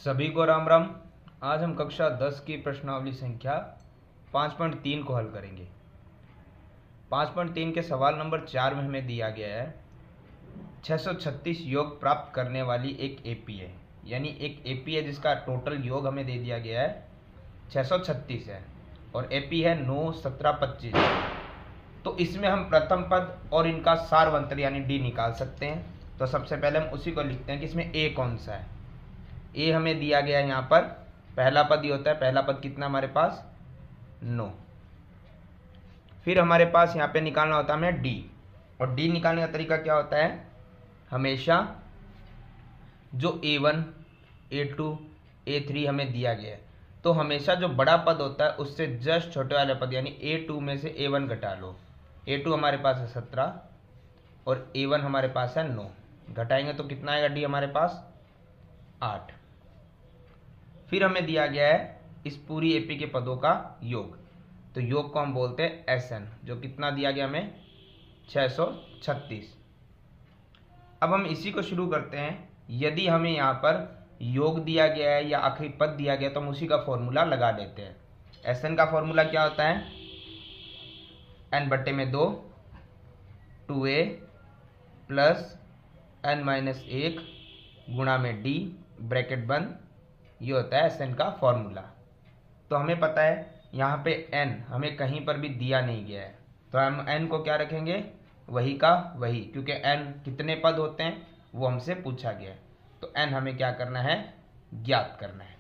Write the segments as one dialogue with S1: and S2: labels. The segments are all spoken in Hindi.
S1: सभी को राम राम। आज हम कक्षा 10 की प्रश्नावली संख्या 5.3 को हल करेंगे। 5.3 के सवाल नंबर 4 में हमें दिया गया है 636 योग प्राप्त करने वाली एक एपी है, यानी एक एपी है जिसका टोटल योग हमें दे दिया गया है 636 है और एपी है 9, 17, 25। तो इसमें हम प्रथम पद और इनका सारवंतर यानी डी निकाल सकते हैं। तो सबसे पहले हम उसी को लिखते हैं कि इसमें ए कौन सा है। ए हमें दिया गया है यहाँ पर पहला पद ही होता है। पहला पद कितना हमारे पास 9। फिर हमारे पास यहाँ पे निकालना होता है हमें डी, और डी निकालने का तरीका क्या होता है, हमेशा जो A1, A2, A3 हमें दिया गया है तो हमेशा जो बड़ा पद होता है उससे जस्ट छोटे वाले पद यानी A2 में से A1 घटा लो। A2 हमारे पास है 17 और A1 हमारे पास है 9, घटाएंगे तो कितना आएगा डी हमारे पास 8। फिर हमें दिया गया है इस पूरी एपी के पदों का योग, तो योग को हम बोलते हैं SN, जो कितना दिया गया हमें 636। अब हम इसी को शुरू करते हैं। यदि हमें यहाँ पर योग दिया गया है या आखिरी पद दिया गया तो हम उसी का फॉर्मूला लगा लेते हैं। SN का फॉर्मूला क्या होता है, n/2 2a प्लस n-1 गुणा में डी ब्रैकेट बंद, ये होता है SN का फॉर्मूला। तो हमें पता है यहाँ पे n हमें कहीं पर भी दिया नहीं गया है, तो हम n को क्या रखेंगे, वही का वही, क्योंकि n कितने पद होते हैं वो हमसे पूछा गया है। तो n हमें क्या करना है, ज्ञात करना है।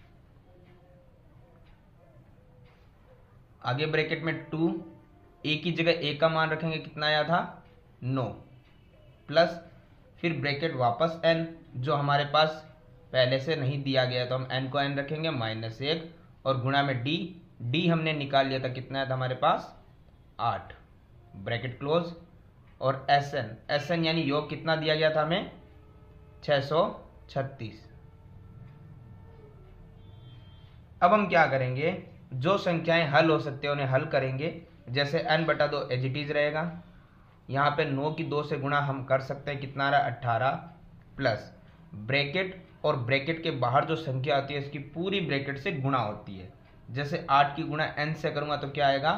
S1: आगे ब्रैकेट में 2, a की जगह a का मान रखेंगे, कितना आया था 9, प्लस फिर ब्रैकेट वापस n जो हमारे पास पहले से नहीं दिया गया तो हम n को n रखेंगे -1 और गुणा में d हमने निकाल लिया था, कितना आया था हमारे पास 8, ब्रैकेट क्लोज। और SN यानी योग कितना दिया गया था हमें 636। अब हम क्या करेंगे, जो संख्याएं हल हो सकते हैं उन्हें हल करेंगे। जैसे n/2 एज इट इज रहेगा, यहाँ पे 9 की 2 से गुणा हम कर सकते हैं, कितना आ रहा है 18, प्लस ब्रैकेट और ब्रैकेट के बाहर जो संख्या आती है इसकी पूरी ब्रैकेट से गुणा होती है। जैसे 8 की गुणा n से करूंगा तो क्या आएगा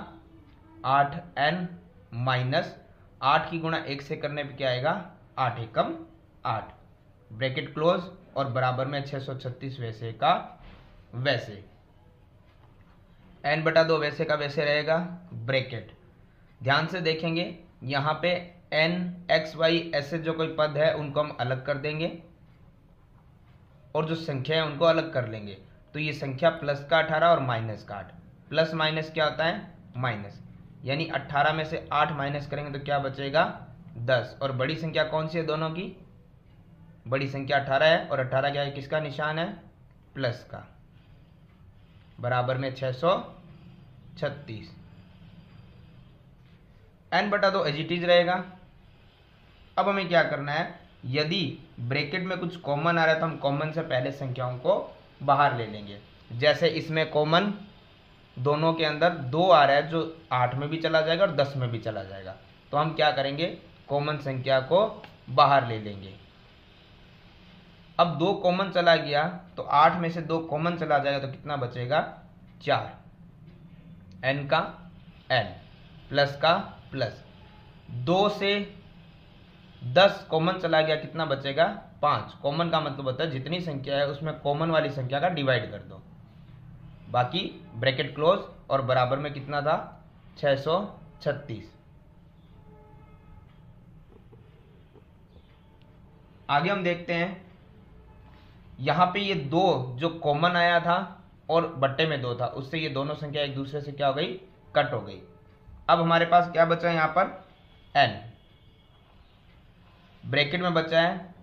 S1: 8n माइनस 8 की गुणा 1 से करने पे क्या आएगा 8 एकम 8, ब्रैकेट क्लोज और बराबर में 636 वैसे का वैसे। n/2 वैसे का वैसे रहेगा, ब्रैकेट ध्यान से देखेंगे यहाँ पे n x y ऐसे जो कोई पद है उनको हम अलग कर देंगे और जो संख्या है उनको अलग कर लेंगे। तो ये संख्या प्लस का 18 और माइनस का 8, प्लस माइनस क्या होता है माइनस, यानी 18 में से 8 माइनस करेंगे तो क्या बचेगा 10। और बड़ी संख्या कौन सी है, दोनों की बड़ी संख्या 18 है और 18 क्या है, किसका निशान है प्लस का, बराबर में 636। n/2 एज इट इज रहेगा। अब हमें क्या करना है, यदि ब्रैकेट में कुछ कॉमन आ रहा है तो हम कॉमन से पहले संख्याओं को बाहर ले लेंगे। जैसे इसमें कॉमन दोनों के अंदर 2 आ रहा है जो 8 में भी चला जाएगा और 10 में भी चला जाएगा, तो हम क्या करेंगे कॉमन संख्या को बाहर ले लेंगे। अब 2 कॉमन चला गया तो 8 में से 2 कॉमन चला जाएगा तो कितना बचेगा 4, n का n प्लस का प्लस, 2 से 10 कॉमन चला गया, कितना बचेगा 5। कॉमन का मतलब होता है जितनी संख्या है उसमें कॉमन वाली संख्या का डिवाइड कर दो, बाकी ब्रैकेट क्लोज और बराबर में कितना था 636। आगे हम देखते हैं, यहां पे ये 2 जो कॉमन आया था और बट्टे में 2 था, उससे ये दोनों संख्या एक दूसरे से क्या हो गई, कट हो गई। अब हमारे पास क्या बचा है, यहां पर n, ब्रैकेट में बचा है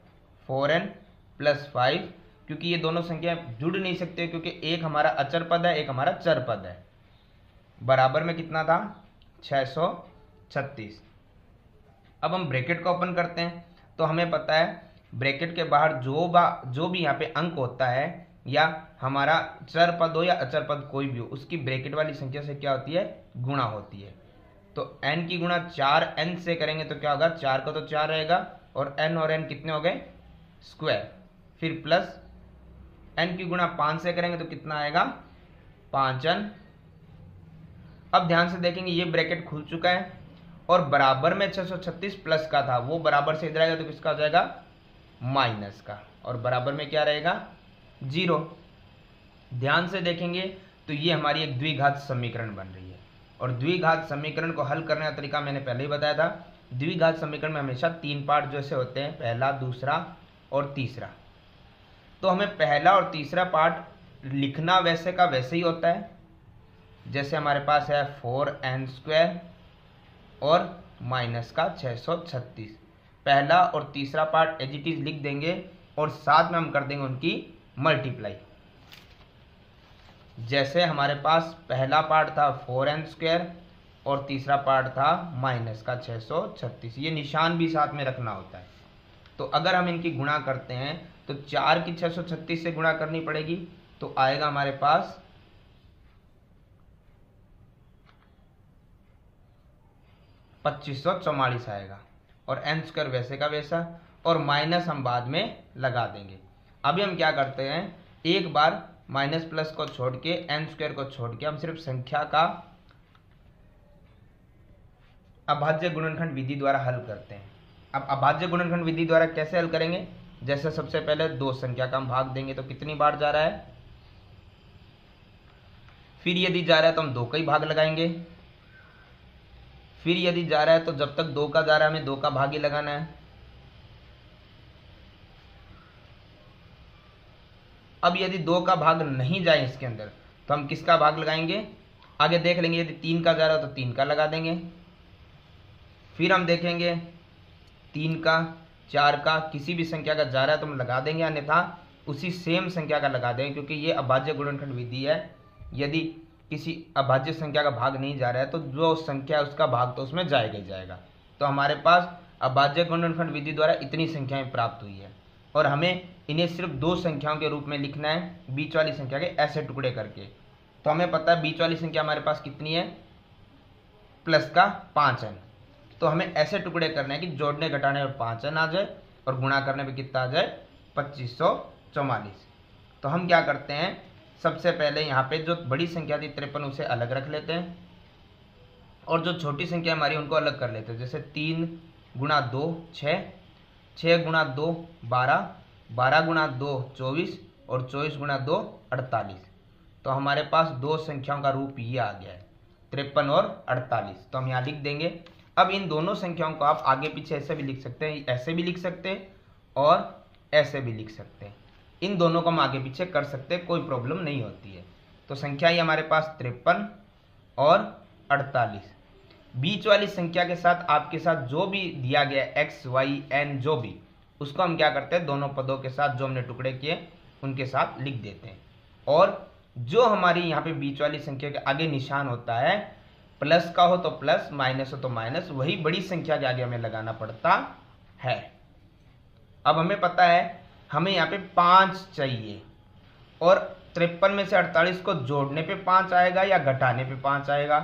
S1: 4n प्लस 5, क्योंकि ये दोनों संख्या जुड़ नहीं सकते क्योंकि एक हमारा अचर पद है एक हमारा चर पद है, बराबर में कितना था 636। अब हम ब्रैकेट को ओपन करते हैं तो हमें पता है ब्रैकेट के बाहर जो भी यहाँ पे अंक होता है या हमारा चर पद हो या अचर पद कोई भी हो, उसकी ब्रैकेट वाली संख्या से क्या होती है गुणा होती है। तो n की गुणा 4n से करेंगे तो क्या होगा, 4 का तो 4 रहेगा और n कितने हो गए स्क्वायर, फिर प्लस n की गुणा 5 से करेंगे तो कितना आएगा 5n। अब ध्यान से देखेंगे ये ब्रैकेट खुल चुका है और बराबर में 636 प्लस का था, वो बराबर से इधर आएगा तो किसका हो जाएगा माइनस का, और बराबर में क्या रहेगा 0। ध्यान से देखेंगे तो ये हमारी एक द्विघात समीकरण बन रही है, और द्विघात समीकरण को हल करने का तरीका मैंने पहले ही बताया था। द्विघात समीकरण में हमेशा 3 पार्ट जैसे होते हैं, पहला, दूसरा और तीसरा। तो हमें पहला और तीसरा पार्ट लिखना वैसे का वैसे ही होता है, जैसे हमारे पास है 4n² और माइनस का 636। पहला और तीसरा पार्ट एज इट इज लिख देंगे और साथ में हम कर देंगे उनकी मल्टीप्लाई। जैसे हमारे पास पहला पार्ट था 4n² और तीसरा पार्ट था माइनस का 636, ये निशान भी साथ में रखना होता है। तो अगर हम इनकी गुणा करते हैं तो 4 की 636 से गुणा करनी पड़ेगी, तो आएगा हमारे पास 2544 आएगा, और n² वैसे का वैसा, और माइनस हम बाद में लगा देंगे। अभी हम क्या करते हैं, एक बार माइनस प्लस को छोड़ के n² को छोड़ के हम सिर्फ संख्या का अभाज्य गुणनखंड विधि द्वारा हल करते हैं। अब अभाज्य गुणनखंड विधि द्वारा कैसे हल करेंगे, जैसे सबसे पहले 2 संख्या का हम भाग देंगे तो कितनी बार जा रहा है, फिर यदि जा रहा है तो हम 2 का ही भाग लगाएंगे, फिर यदि जा रहा है तो जब तक 2 का जा रहा है हमें 2 का भाग ही लगाना है। अब यदि 2 का भाग नहीं जाए इसके अंदर तो हम किसका भाग लगाएंगे, आगे देख लेंगे। यदि 3 का जा रहा है तो 3 का लगा देंगे, फिर हम देखेंगे 3 का, 4 का, किसी भी संख्या का जा रहा है तो हम लगा देंगे, अन्यथा उसी सेम संख्या का लगा देंगे, क्योंकि ये अभाज्य गुणनखंड विधि है। यदि किसी अभाज्य संख्या का भाग नहीं जा रहा है तो जो संख्या है उसका भाग तो उसमें जाएगा ही जाएगा। तो हमारे पास अभाज्य गुणनखंड विधि द्वारा इतनी संख्याएं प्राप्त हुई है, और हमें इन्हें सिर्फ 2 संख्याओं के रूप में लिखना है, बीच वाली संख्या के ऐसे टुकड़े करके। तो हमें पता है बीच वाली संख्या हमारे पास कितनी है, प्लस का 5n। तो हमें ऐसे टुकड़े करने हैं कि जोड़ने घटाने में 5n आ जाए और गुणा करने में कितना आ जाए 2544। तो हम क्या करते हैं, सबसे पहले यहाँ पे जो बड़ी संख्या थी 53 उसे अलग रख लेते हैं, और जो छोटी संख्या हमारी उनको अलग कर लेते हैं। जैसे 3 गुणा 2 6, 6 गुणा 2 12, 12 गुणा 2 24, और 24 गुणा 2 48। तो हमारे पास 2 संख्याओं का रूप ये आ गया है, 53 और 48। तो हम यहाँ लिख देंगे। अब इन दोनों संख्याओं को आप आगे पीछे ऐसे भी लिख सकते हैं, ऐसे भी लिख सकते हैं और ऐसे भी लिख सकते हैं। इन दोनों को हम आगे पीछे कर सकते हैं, कोई प्रॉब्लम नहीं होती है। तो संख्या ही हमारे पास 53 और 48। बीच वाली संख्या के साथ आपके साथ जो भी दिया गया x, y, n जो भी, उसको हम क्या करते हैं, दोनों पदों के साथ जो हमने टुकड़े किए उनके साथ लिख देते हैं। और जो हमारी यहाँ पे बीच वाली संख्या के आगे निशान होता है, प्लस का हो तो प्लस, माइनस हो तो माइनस, वही बड़ी संख्या के आगे हमें लगाना पड़ता है। अब हमें पता है हमें यहाँ पे 5 चाहिए, और 53 में से 48 को जोड़ने पे 5 आएगा या घटाने पे 5 आएगा,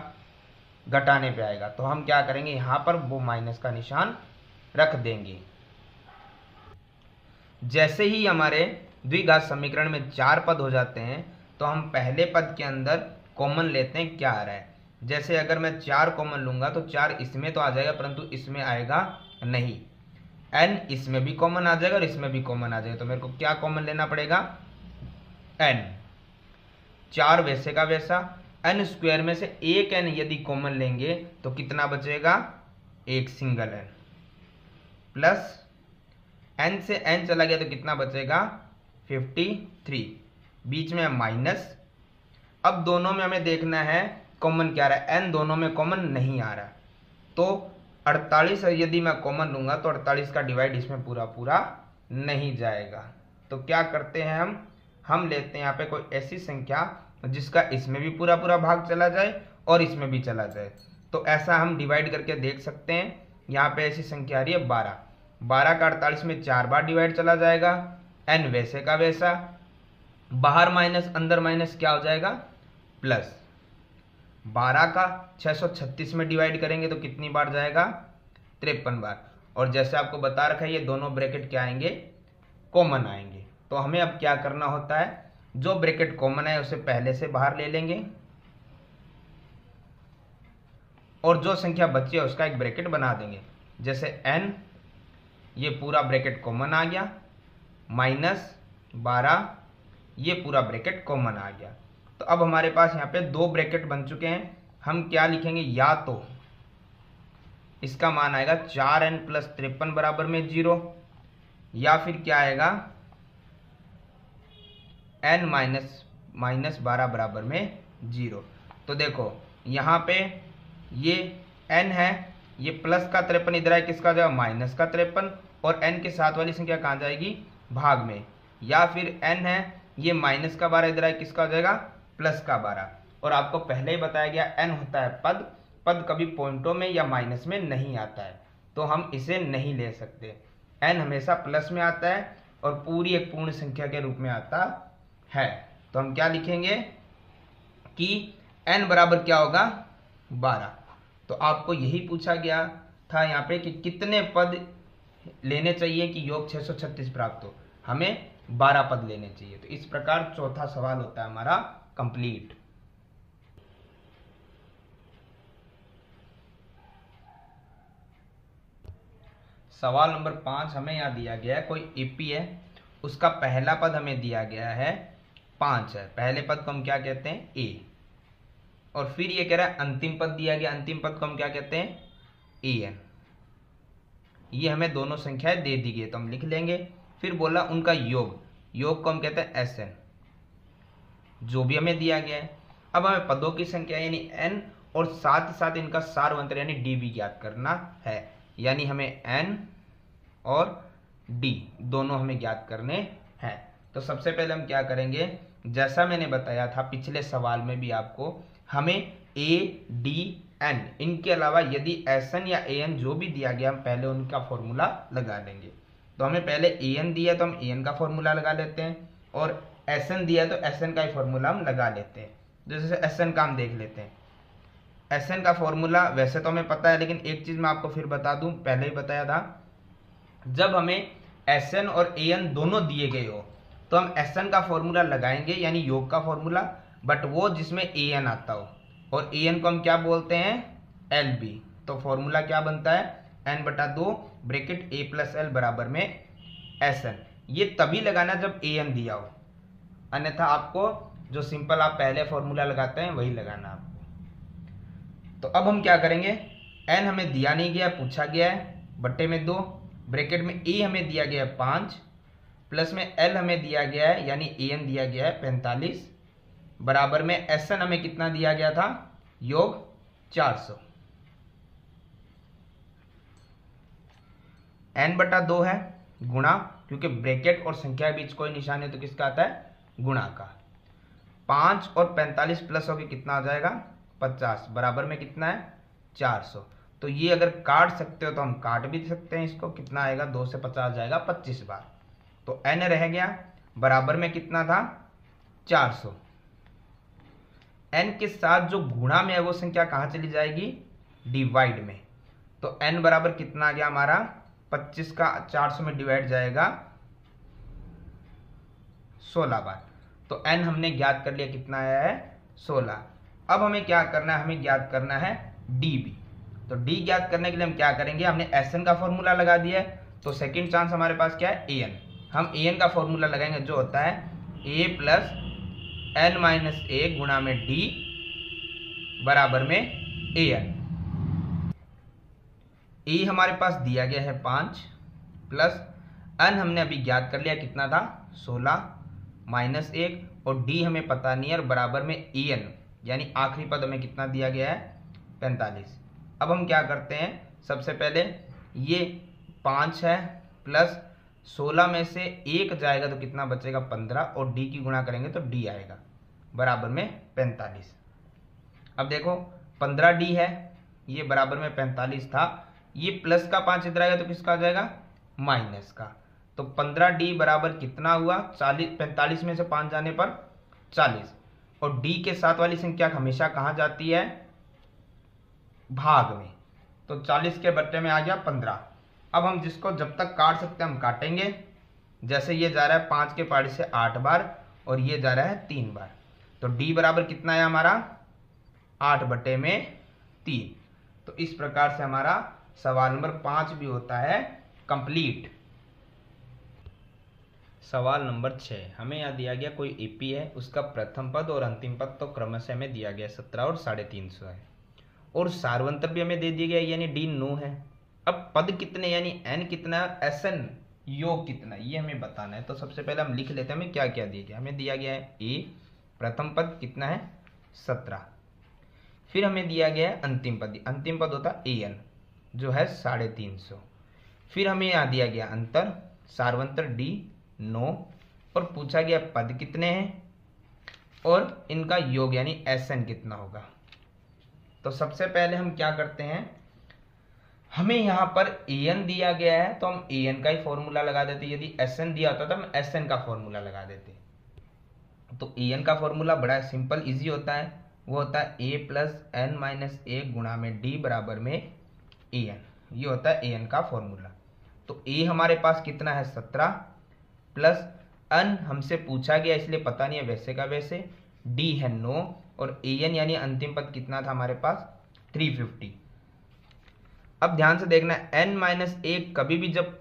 S1: घटाने पे आएगा। तो हम क्या करेंगे, यहाँ पर वो माइनस का निशान रख देंगे। जैसे ही हमारे द्विघात समीकरण में 4 पद हो जाते हैं तो हम पहले पद के अंदर कॉमन लेते हैं क्या आ रहा है। जैसे अगर मैं 4 कॉमन लूंगा तो 4 इसमें तो आ जाएगा, परंतु इसमें आएगा नहीं। n इसमें भी कॉमन आ जाएगा और इसमें भी कॉमन आ जाएगा, तो मेरे को क्या कॉमन लेना पड़ेगा, n। 4 वैसे का वैसा, n² में से एक n यदि कॉमन लेंगे तो कितना बचेगा, एक सिंगल n, प्लस n से n चला गया तो कितना बचेगा 53, बीच में माइनस। अब दोनों में हमें देखना है कॉमन क्या रहा है, n दोनों में कॉमन नहीं आ रहा, तो 48 यदि मैं कॉमन लूंगा तो 48 का डिवाइड इसमें पूरा पूरा नहीं जाएगा। तो क्या करते हैं हम लेते हैं यहाँ पे कोई ऐसी संख्या जिसका इसमें भी पूरा पूरा भाग चला जाए और इसमें भी चला जाए। तो ऐसा हम डिवाइड करके देख सकते हैं। यहाँ पे ऐसी संख्या आ रही है 12, 12 का 48 में 4 बार डिवाइड चला जाएगा, n वैसे का वैसा, बाहर माइनस अंदर माइनस क्या हो जाएगा प्लस। 12 का 636 में डिवाइड करेंगे तो कितनी बार जाएगा, 53 बार। और जैसे आपको बता रखा है ये दोनों ब्रैकेट क्या आएंगे, कॉमन आएंगे। तो तो हमें अब क्या करना होता है, जो ब्रैकेट कॉमन है उसे पहले से बाहर ले लेंगे और जो संख्या बची है उसका एक ब्रैकेट बना देंगे। जैसे n, ये पूरा ब्रैकेट कॉमन आ गया, -12 ये पूरा ब्रैकेट कॉमन आ गया। तो अब हमारे पास यहाँ पे दो ब्रैकेट बन चुके हैं। हम क्या लिखेंगे, या तो इसका मान आएगा 4n + 53 बराबर में 0, या फिर क्या आएगा n -12 बराबर में 0। तो देखो यहाँ पे ये n है, ये प्लस का 53 इधर है, किसका जाएगा माइनस का 53, और n के साथ वाली संख्या कहाँ जाएगी भाग में। या फिर n है, ये माइनस का 12 इधर है, किसका हो जाएगा प्लस का 12। और आपको पहले ही बताया गया n होता है पद, पद कभी पॉइंटों में या माइनस में नहीं आता है, तो हम इसे नहीं ले सकते। n हमेशा प्लस में आता है और पूरी एक पूर्ण संख्या के रूप में आता है। तो हम क्या लिखेंगे कि n बराबर क्या होगा 12। तो आपको यही पूछा गया था यहाँ पे कि कितने पद लेने चाहिए कि योग 636 प्राप्त हो। हमें 12 पद लेने चाहिए। तो इस प्रकार चौथा सवाल होता है हमारा कंप्लीट। सवाल नंबर 5 हमें यहाँ दिया गया है, कोई एपी है, उसका पहला पद हमें दिया गया है 5 है। पहले पद को हम क्या कहते हैं ए, और फिर ये कह रहा है अंतिम पद दिया गया, अंतिम पद को हम क्या कहते हैं an। ये हमें दोनों संख्याएं दे दी गई तो हम लिख लेंगे। फिर बोला उनका योग, योग को हम कहते हैं sn, जो भी हमें दिया गया है। अब हमें पदों की संख्या यानी n और साथ ही साथ इनका सारवंत्र यानी d भी ज्ञात करना है। यानी हमें n और d दोनों हमें ज्ञात करने हैं। तो सबसे पहले हम क्या करेंगे, जैसा मैंने बताया था पिछले सवाल में भी आपको, हमें a d n इनके अलावा यदि sn या an जो भी दिया गया हम पहले उनका फॉर्मूला लगा लेंगे। तो हमें पहले an दिया तो हम an का फॉर्मूला लगा लेते हैं, और sn दिया तो sn का ही फॉर्मूला हम लगा लेते हैं। जैसे sn का हम देख लेते हैं। sn का फॉर्मूला वैसे तो हमें पता है, लेकिन एक चीज मैं आपको फिर बता दूं, पहले ही बताया था, जब हमें sn और an दोनों दिए गए हो तो हम sn का फॉर्मूला लगाएंगे यानी योग का फॉर्मूला, बट वो जिसमें an आता हो, और an को हम क्या बोलते हैं lb। तो फॉर्मूला क्या बनता है n/2 ब्रैकेट a + l बराबर में sn। ये तभी लगाना जब an दिया हो, अन्यथा आपको जो सिंपल आप पहले फॉर्मूला लगाते हैं वही लगाना आपको। तो अब हम क्या करेंगे, n हमें दिया नहीं गया, पूछा गया है, बट्टे में 2, ब्रैकेट में a हमें दिया गया है 5, प्लस में l हमें दिया गया है यानी an दिया गया है 45, बराबर में sn हमें कितना दिया गया था योग 400। n/2 है गुणा, क्योंकि ब्रैकेट और संख्या के बीच कोई निशान है तो किसका आता है गुणा का। 5 और 45 प्लस होकर कितना आ जाएगा 50, बराबर में कितना है 400। तो ये अगर काट सकते हो तो हम काट भी सकते हैं इसको, कितना आएगा 2 से 50 जाएगा 25 बार। तो n रह गया, बराबर में कितना था 400। n के साथ जो गुणा में है वो संख्या कहाँ चली जाएगी डिवाइड में। तो n बराबर कितना आ गया हमारा 25 का 400 में डिवाइड जाएगा 16 बार। तो n हमने ज्ञात कर लिया, कितना आया है 16। अब हमें क्या करना है, हमें ज्ञात करना है db। तो d ज्ञात करने के लिए हम क्या करेंगे, हमने sn का फॉर्मूला लगा दिया है, तो सेकंड चांस हमारे पास क्या है an। हम an का फॉर्मूला लगाएंगे जो होता है a + n-1 गुणा में d बराबर में an। a हमारे पास दिया गया है 5, प्लस n हमने अभी ज्ञात कर लिया कितना था 16 -1, और d हमें पता नहीं है, और बराबर में an यानी आखिरी पद हमें कितना दिया गया है 45। अब हम क्या करते हैं, सबसे पहले ये 5 है, प्लस 16 में से 1 जाएगा तो कितना बचेगा 15, और d की गुणा करेंगे तो d आएगा बराबर में 45। अब देखो 15d है, ये बराबर में 45 था, ये प्लस का 5 इधर आएगा तो किसका आ जाएगा माइनस का। तो 15d बराबर कितना हुआ 40, 45 में से 5 जाने पर 40, और d के साथ वाली संख्या हमेशा कहाँ जाती है भाग में। तो 40 के बट्टे में आ गया 15। अब हम जिसको जब तक काट सकते हैं हम काटेंगे, जैसे ये जा रहा है 5 के पहाड़ी से 8 बार और ये जा रहा है 3 बार, तो d बराबर कितना है हमारा 8/3। तो इस प्रकार से हमारा सवाल नंबर 5 भी होता है कंप्लीट। सवाल नंबर 6, हमें यहाँ दिया गया कोई एपी है, उसका प्रथम पद और अंतिम पद तो क्रमशः हमें दिया गया 17 और 350 है, और सार्वंतर भी हमें दे दिया गया यानी d 9 है। अब पद कितने यानी n कितना है, Sn योग कितना, ये हमें बताना है। तो सबसे पहले हम लिख लेते हैं हमें क्या क्या दिया गया। हमें दिया गया है a प्रथम पद कितना है 17, फिर हमें दिया गया है अंतिम पद होता है an जो है 350, फिर हमें यहाँ दिया गया अंतर सार्वंतर d 9, और पूछा गया पद कितने हैं और इनका योग यानी Sn कितना होगा। तो सबसे पहले हम क्या करते हैं, हमें यहाँ पर an दिया गया है तो हम an का ही फॉर्मूला लगा देते, यदि Sn दिया होता तो हम Sn का फॉर्मूला लगा देते। तो an का फॉर्मूला बड़ा सिंपल इजी होता है, वो होता है a प्लस n माइनस 1 गुणा में d बराबर में an, ये होता है an का फॉर्मूला। तो a हमारे पास कितना है 17 प्लस n हमसे पूछा गया इसलिए पता नहीं है वैसे का वैसे, d है 9 और an यानी अंतिम पद कितना था हमारे पास 350। अब ध्यान से देखना n माइनस 1 कभी भी जब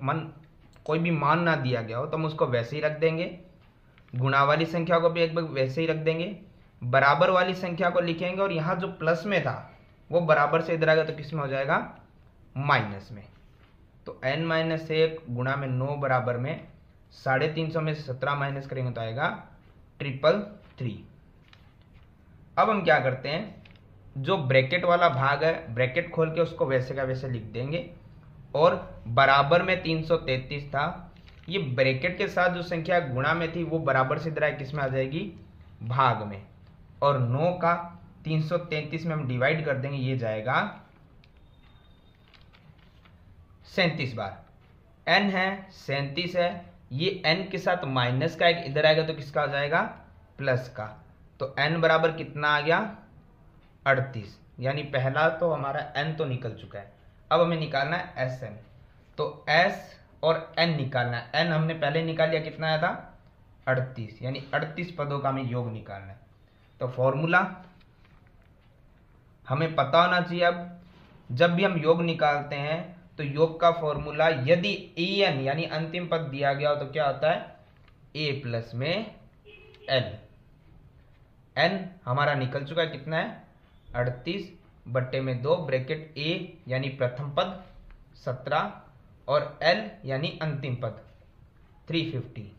S1: कोई भी मान ना दिया गया हो तो हम उसको वैसे ही रख देंगे, गुणा वाली संख्या को भी एक बार वैसे ही रख देंगे, बराबर वाली संख्या को लिखेंगे और यहाँ जो प्लस में था वो बराबर से इधर आएगा तो किस में हो जाएगा माइनस में। तो n माइनस 1 गुणा में 9 बराबर में 350 में से 17 माइनस करेंगे तो आएगा 333। अब हम क्या करते हैं, जो ब्रैकेट वाला भाग है ब्रैकेट खोल के उसको वैसे का वैसे लिख देंगे, और बराबर में 333 था, ये ब्रैकेट के साथ जो संख्या गुणा में थी वो बराबर से इधर किस में आ जाएगी भाग में, और 9 का 333 में हम डिवाइड कर देंगे, ये जाएगा 37 बार। n है 37 है, ये n के साथ माइनस का एक इधर आएगा तो किसका आ जाएगा प्लस का, तो n बराबर कितना आ गया 38, यानी पहला तो हमारा n तो निकल चुका है। अब हमें निकालना है Sn, तो s और n निकालना है। n हमने पहले निकाल लिया, कितना आया था 38, यानी 38 पदों का हमें योग निकालना है। तो फॉर्मूला हमें पता होना चाहिए। अब जब भी हम योग निकालते हैं तो योग का फॉर्मूला यदि an यानी अंतिम पद दिया गया हो तो क्या होता है a प्लस में l। n हमारा निकल चुका है, कितना है 38/2 ब्रैकेट a यानी प्रथम पद 17 और l यानी अंतिम पद 350।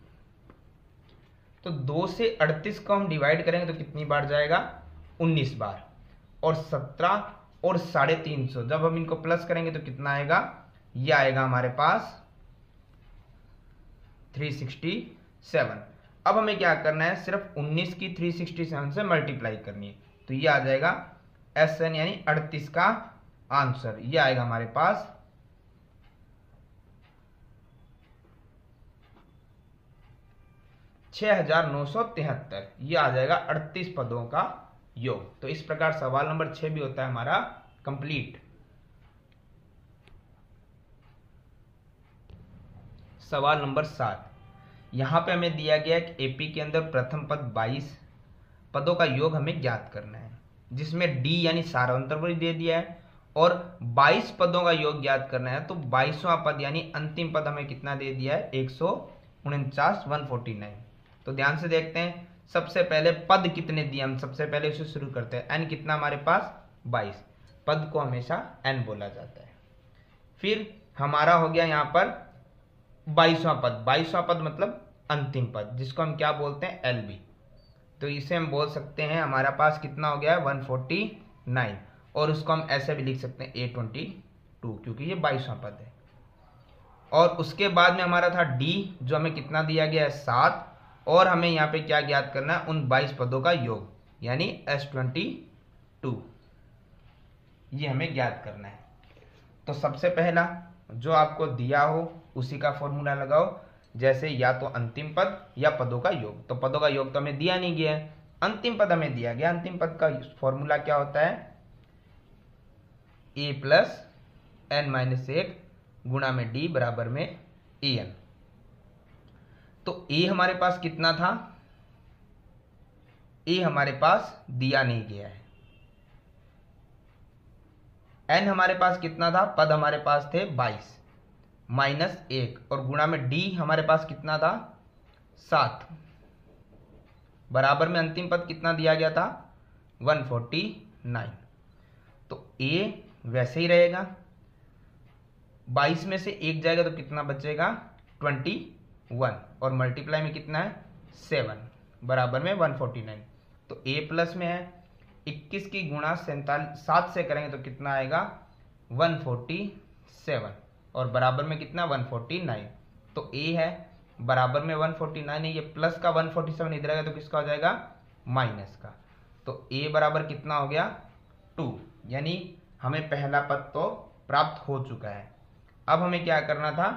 S1: तो 2 से 38 को हम डिवाइड करेंगे तो कितनी बार जाएगा 19 बार, और 17 और 350 जब हम इनको प्लस करेंगे तो कितना आएगा, ये आएगा हमारे पास 367। अब हमें क्या करना है, सिर्फ 19 की 367 से मल्टीप्लाई करनी है, तो ये आ जाएगा Sn यानी 38 का आंसर, ये आएगा हमारे पास 6973, ये आ जाएगा 38 पदों का योग। तो इस प्रकार सवाल नंबर 6 भी होता है हमारा कंप्लीट। सवाल नंबर 7, यहां पे हमें दिया गया कि एपी के अंदर प्रथम पद 22 पदों का योग हमें ज्ञात करना है, जिसमें डी यानी सारांतर भी दे दिया है और 22 पदों का योग ज्ञात करना है। तो 22वां पद यानी अंतिम पद हमें कितना दे दिया है 149 तो ध्यान से देखते हैं, सबसे पहले पद कितने दिए, हम सबसे पहले इसे शुरू करते हैं। n कितना हमारे पास 22, पद को हमेशा n बोला जाता है। फिर हमारा हो गया यहाँ पर 22वां पद, 22वां पद मतलब अंतिम पद, जिसको हम क्या बोलते हैं LB। तो इसे हम बोल सकते हैं हमारा पास कितना हो गया है 149, और उसको हम ऐसे भी लिख सकते हैं A22 क्योंकि ये 22वां पद है। और उसके बाद में हमारा था D जो हमें कितना दिया गया है 7, और हमें यहाँ पे क्या ज्ञात करना है उन 22 पदों का योग यानी S22, ये हमें ज्ञात करना है। तो सबसे पहला जो आपको दिया हो उसी का फॉर्मूला लगाओ, जैसे या तो अंतिम पद या पदों का योग। तो पदों का योग तो हमें दिया नहीं गया है, अंतिम पद हमें दिया गया। अंतिम पद का फॉर्मूला क्या होता है a प्लस n माइनस 1 गुणा में d बराबर में an। तो ए हमारे पास कितना था, ए हमारे पास दिया नहीं गया है। एन हमारे पास कितना था, पद हमारे पास थे 22 माइनस 1 और गुणा में डी हमारे पास कितना था 7, बराबर में अंतिम पद कितना दिया गया था 149। तो ए वैसे ही रहेगा, 22 में से 1 जाएगा तो कितना बचेगा 21 और मल्टीप्लाई में कितना है 7 बराबर में 149। तो ए प्लस में है, 21 की गुणा 7 से करेंगे तो कितना आएगा 147 और बराबर में कितना 149। तो ए है बराबर में 149 है, ये प्लस का 147 इधर आएगा तो किसका हो जाएगा माइनस का। तो ए बराबर कितना हो गया 2, यानी हमें पहला पद तो प्राप्त हो चुका है। अब हमें क्या करना था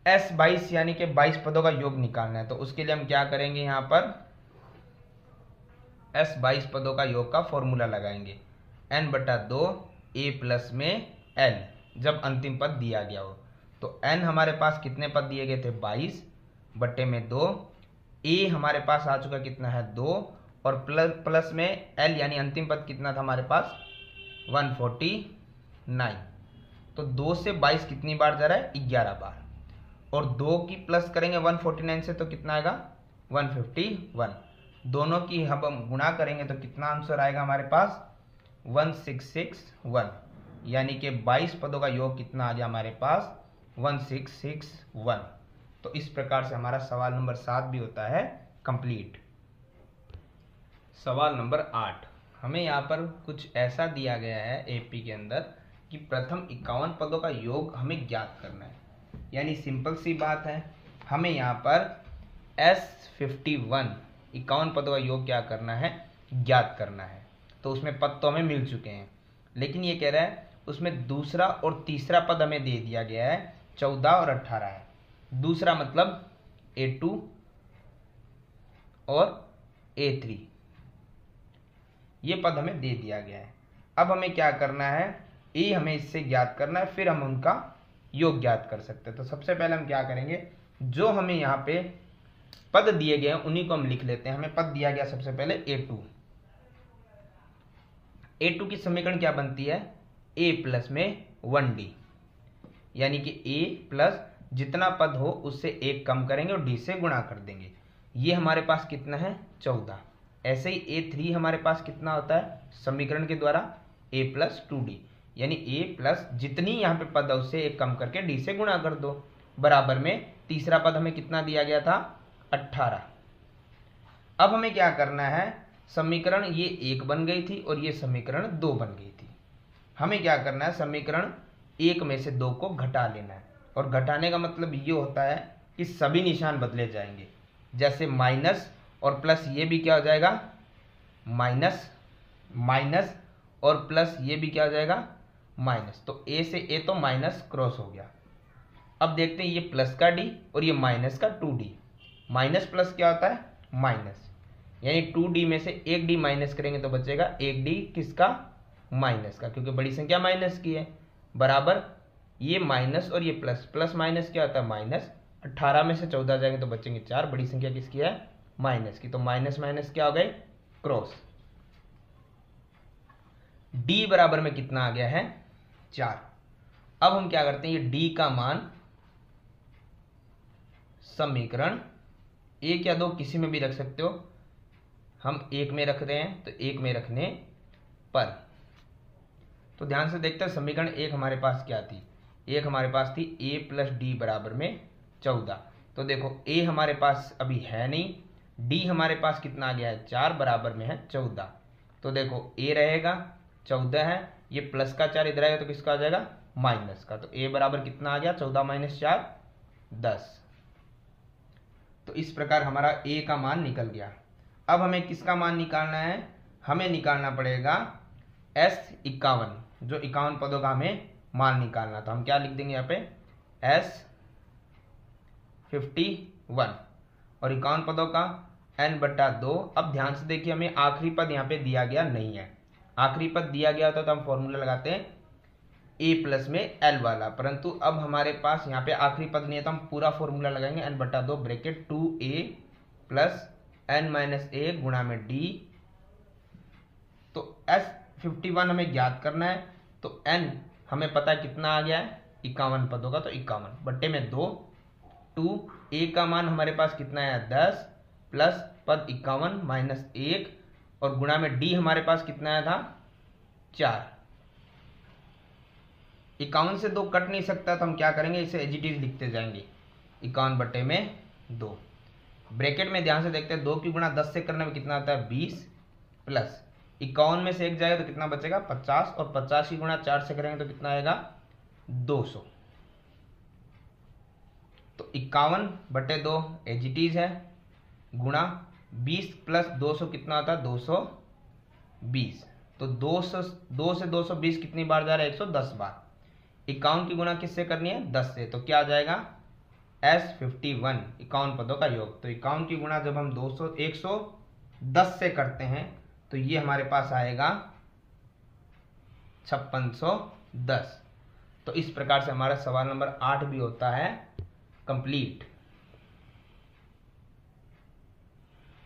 S1: S22 यानी कि 22 पदों का योग निकालना है। तो उसके लिए हम क्या करेंगे, यहां पर S22 पदों का योग का फॉर्मूला लगाएंगे n/2 a प्लस में l, जब अंतिम पद दिया गया हो। तो n हमारे पास कितने पद दिए गए थे 22 बट्टे में 2, a हमारे पास आ चुका कितना है 2 और प्लस में l यानी अंतिम पद कितना था हमारे पास 149। तो 2 से 22 कितनी बार जा रहा है 11 बार और 2 की प्लस करेंगे 149 से तो कितना आएगा 151। दोनों की हम गुणा करेंगे तो कितना आंसर आएगा हमारे पास 1661, यानी कि 22 पदों का योग कितना आ गया हमारे पास 1661। तो इस प्रकार से हमारा सवाल नंबर 7 भी होता है कंप्लीट। सवाल नंबर 8, हमें यहाँ पर कुछ ऐसा दिया गया है एपी के अंदर कि प्रथम 51 पदों का योग हमें ज्ञात करना है। यानी सिंपल सी बात है, हमें यहाँ पर S51 51 पदों का योग क्या करना है ज्ञात करना है। तो उसमें पद तो हमें मिल चुके हैं, लेकिन ये कह रहा है उसमें दूसरा और तीसरा पद हमें दे दिया गया है 14 और 18 है। दूसरा मतलब A2 और A3 ये पद हमें दे दिया गया है। अब हमें क्या करना है, ए हमें इससे ज्ञात करना है, फिर हम उनका योग ज्ञात कर सकते हैं। तो सबसे पहले हम क्या करेंगे, जो हमें यहाँ पे पद दिए गए हैं उन्हीं को हम लिख लेते हैं। हमें पद दिया गया सबसे पहले A2। A2 की समीकरण क्या बनती है a प्लस में 1d, यानी कि a प्लस जितना पद हो उससे एक कम करेंगे और d से गुणा कर देंगे। ये हमारे पास कितना है 14। ऐसे ही A3 हमारे पास कितना होता है समीकरण के द्वारा a प्लस 2d, यानी a प्लस जितनी यहाँ पे पद है उससे एक कम करके d से गुणा कर दो, बराबर में तीसरा पद हमें कितना दिया गया था 18। अब हमें क्या करना है, समीकरण ये 1 बन गई थी और ये समीकरण 2 बन गई थी। हमें क्या करना है, समीकरण 1 में से 2 को घटा लेना है। और घटाने का मतलब ये होता है कि सभी निशान बदले जाएंगे, जैसे माइनस और प्लस ये भी क्या हो जाएगा माइनस, माइनस और प्लस ये भी क्या हो जाएगा माइनस। तो ए से ए तो माइनस क्रॉस हो गया। अब देखते हैं ये प्लस का डी और ये माइनस का 2d। माइनस प्लस क्या होता है माइनस, यानी 2d में से एक डी माइनस करेंगे तो बचेगा एक डी किसका माइनस का, क्योंकि बड़ी संख्या माइनस की है। बराबर ये माइनस और ये प्लस, प्लस माइनस क्या होता है माइनस। 18 में से 14 जाएंगे तो बचेंगे 4, बड़ी संख्या किसकी है माइनस की। तो माइनस माइनस क्या हो गए क्रॉस। d बराबर में कितना आ गया है 4। अब हम क्या करते हैं, ये d का मान समीकरण 1 या 2 किसी में भी रख सकते हो, हम 1 में रख रहे हैं तो 1 में रखने पर। तो ध्यान से देखते हैं समीकरण 1 हमारे पास क्या थी, 1 हमारे पास थी a प्लस डी बराबर में 14। तो देखो a हमारे पास अभी है नहीं, d हमारे पास कितना आ गया है 4 बराबर में है 14। तो देखो a रहेगा 14 है, ये प्लस का 4 इधर आएगा तो किसका आ जाएगा माइनस का। तो a बराबर कितना आ गया 14 माइनस 4 10। तो इस प्रकार हमारा a का मान निकल गया। अब हमें किसका मान निकालना है, हमें निकालना पड़ेगा S51, जो 51 पदों का हमें मान निकालना था। हम क्या लिख देंगे यहाँ पे S51 और 51 पदों का n/2। अब ध्यान से देखिए हमें आखिरी पद यहाँ पे दिया गया नहीं है, आखिरी पद दिया गया होता तो हम फॉर्मूला लगाते हैं ए प्लस में एल वाला, परंतु अब हमारे पास यहाँ पे आखिरी पद नहीं है तो हम पूरा फॉर्मूला लगाएंगे n बटा 2 bracket 2a plus n minus a गुणा में d। तो S51 हमें ज्ञात करना है, तो n हमें पता है कितना आ गया है 51 पद होगा, तो 51 बट्टे में 2 2a का मान हमारे पास कितना है 10 प्लस पद 51 माइनस 1 और गुणा में d हमारे पास कितना आया था 4। 51 से 2 कट नहीं सकता तो हम क्या करेंगे, इसे एज इट इज लिखते जाएंगे 51 बटे में 2। ब्रैकेट में ध्यान से देखते हैं 2 की गुणा 10 से करने में कितना आता है 20 प्लस 51 में से 1 जाएगा तो कितना बचेगा 50 और 50 की गुणा 4 से करेंगे तो कितना आएगा 200। तो 51 बटे 2 एज इट इज है गुणा 20 प्लस 200 कितना आता है 220। तो 2 से 220 कितनी बार जा रहा है 110 बार। 51 की गुणा किससे करनी है 10 से, तो क्या आ जाएगा S51 51 पदों का योग। तो 51 की गुणा जब हम 110 से करते हैं तो ये हमारे पास आएगा 5610। तो इस प्रकार से हमारा सवाल नंबर 8 भी होता है कंप्लीट।